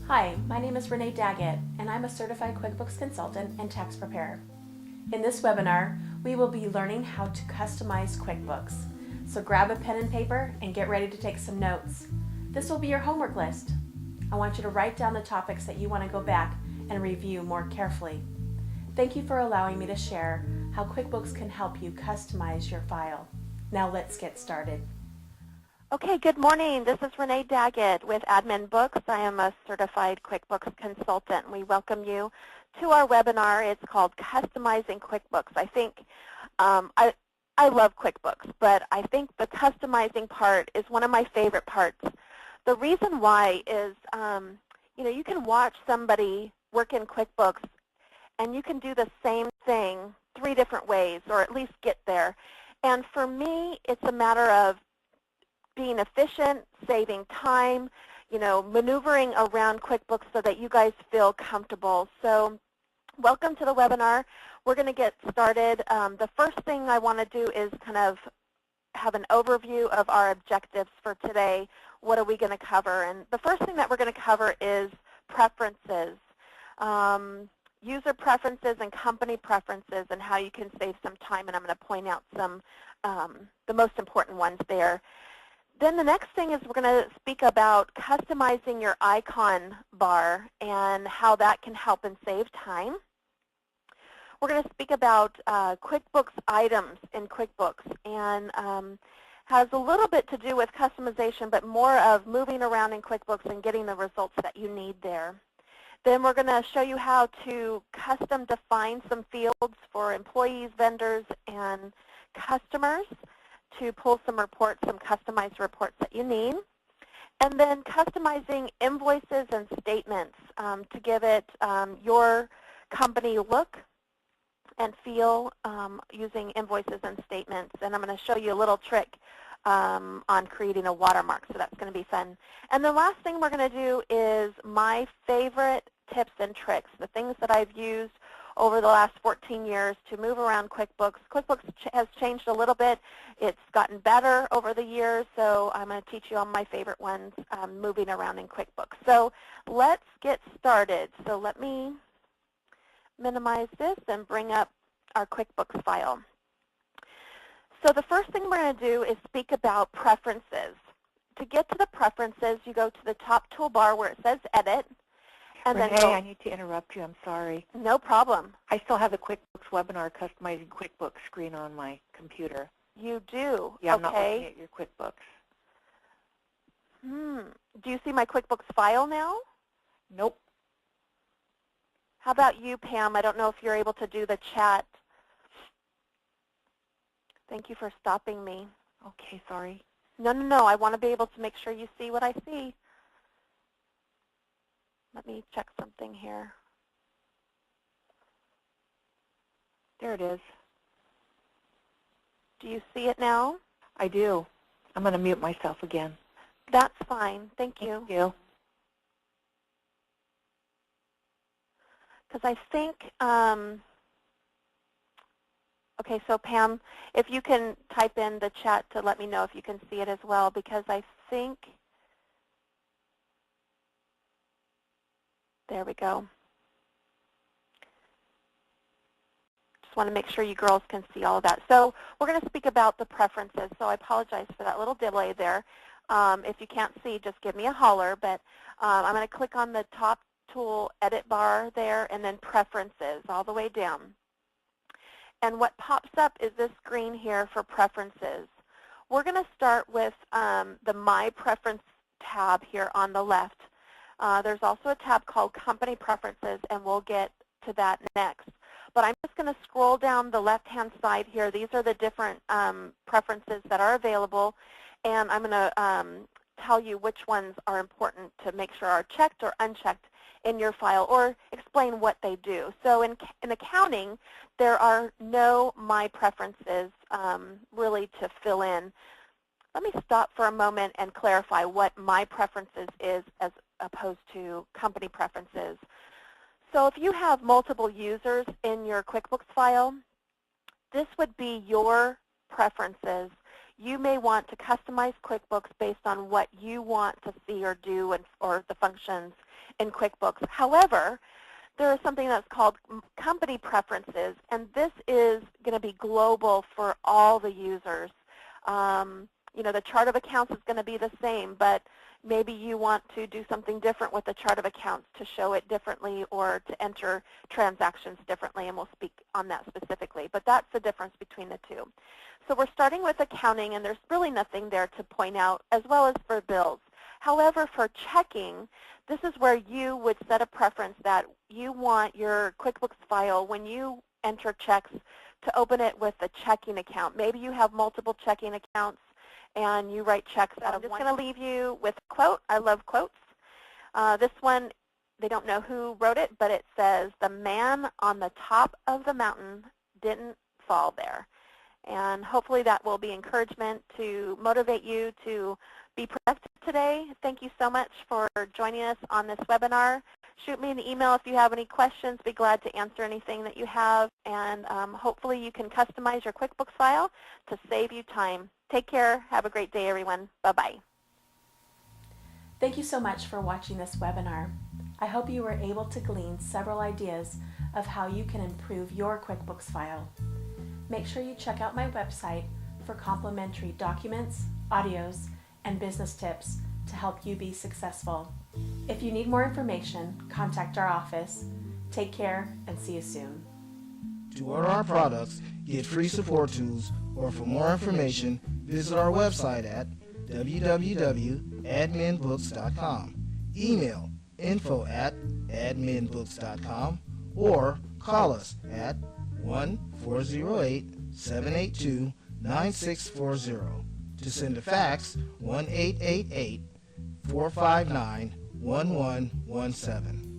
Hi, my name is Renee Daggett, and I'm a certified QuickBooks consultant and tax preparer. In this webinar, we will be learning how to customize QuickBooks. So grab a pen and paper and get ready to take some notes. This will be your homework list. I want you to write down the topics that you want to go back and review more carefully. Thank you for allowing me to share how QuickBooks can help you customize your file. Now let's get started. Okay, good morning. This is Renee Daggett with Admin Books. I am a certified QuickBooks consultant. We welcome you to our webinar. It's called Customizing QuickBooks. I think I love QuickBooks, but I think the customizing part is one of my favorite parts. The reason why is, you can watch somebody work in QuickBooks, and you can do the same thing 3 different ways, or at least get there. And for me, it's a matter of being efficient, saving time, maneuvering around QuickBooks so that you guys feel comfortable. So welcome to the webinar. We're going to get started. The first thing I want to do is kind of have an overview of our objectives for today. What are we going to cover? And the first thing that we're going to cover is preferences. User preferences and company preferences and how you can save some time, and I'm going to point out some, the most important ones there. Then the next thing is we're going to speak about customizing your icon bar and how that can help and save time. We're going to speak about QuickBooks items in QuickBooks, and has a little bit to do with customization, but more of moving around in QuickBooks and getting the results that you need there. Then we're going to show you how to custom define some fields for employees, vendors, and customers to pull some reports, some customized reports that you need. And then customizing invoices and statements to give it your company look and feel using invoices and statements. And I'm going to show you a little trick on creating a watermark, so that's going to be fun. And the last thing we're going to do is my favorite tips and tricks, the things that I've used over the last 14 years to move around QuickBooks. QuickBooks has changed a little bit. It's gotten better over the years, so I'm going to teach you all my favorite ones moving around in QuickBooks. So let's get started. So let me minimize this and bring up our QuickBooks file. So the first thing we're going to do is speak about preferences. To get to the preferences, you go to the top toolbar where it says Edit. And Renee, then I need to interrupt you. I'm sorry. No problem. I still have the QuickBooks webinar customizing QuickBooks screen on my computer. You do? Yeah, okay. I'm not looking at your QuickBooks. Do you see my QuickBooks file now? Nope. How about you, Pam? I don't know if you're able to do the chat. Thank you for stopping me. Okay, sorry. No. I want to be able to make sure you see what I see. Let me check something here. There it is. Do you see it now? I do. I'm going to mute myself again. That's fine. Thank you. Thank you. Because I think, okay, so Pam, if you can type in the chat to let me know if you can see it as well, because I think, there we go. Just want to make sure you girls can see all of that. So we're going to speak about the preferences. So I apologize for that little delay there. If you can't see, just give me a holler. But I'm going to click on the top tool edit bar there and then preferences all the way down. And what pops up is this screen here for preferences. We're going to start with the My Preference tab here on the left. There's also a tab called Company Preferences, and we'll get to that next. But I'm just going to scroll down the left-hand side here. These are the different preferences that are available, and I'm going to tell you which ones are important to make sure are checked or unchecked in your file, or explain what they do. So in accounting, there are no My Preferences really to fill in. Let me stop for a moment and clarify what My Preferences is as opposed to company preferences. So if you have multiple users in your QuickBooks file, this would be your preferences. You may want to customize QuickBooks based on what you want to see or do or the functions in QuickBooks. However, there is something that's called company preferences, and this is going to be global for all the users. You know, the chart of accounts is going to be the same, but maybe you want to do something different with the chart of accounts to show it differently or to enter transactions differently, and we'll speak on that specifically. But that's the difference between the two. So we're starting with accounting, and there's really nothing there to point out, as well as for bills. However, for checking, this is where you would set a preference that you want your QuickBooks file, when you enter checks, to open it with a checking account. Maybe you have multiple checking accounts and you write checks out of one. I'm just going to leave you with a quote. I love quotes. This one, they don't know who wrote it, but it says, "The man on the top of the mountain didn't fall there." And hopefully that will be encouragement to motivate you to be productive today. Thank you so much for joining us on this webinar. Shoot me an email if you have any questions. Be glad to answer anything that you have. And hopefully you can customize your QuickBooks file to save you time. Take care. Have a great day, everyone. Bye-bye. Thank you so much for watching this webinar. I hope you were able to glean several ideas of how you can improve your QuickBooks file. Make sure you check out my website for complimentary documents, audios, and business tips to help you be successful. If you need more information, contact our office. Take care and see you soon. To order our products, get free support tools, or for more information, visit our website at www.adminbooks.com. Email info@adminbooks.com or call us at 1-408-782-9640. To send a fax, 1-888-459-1117.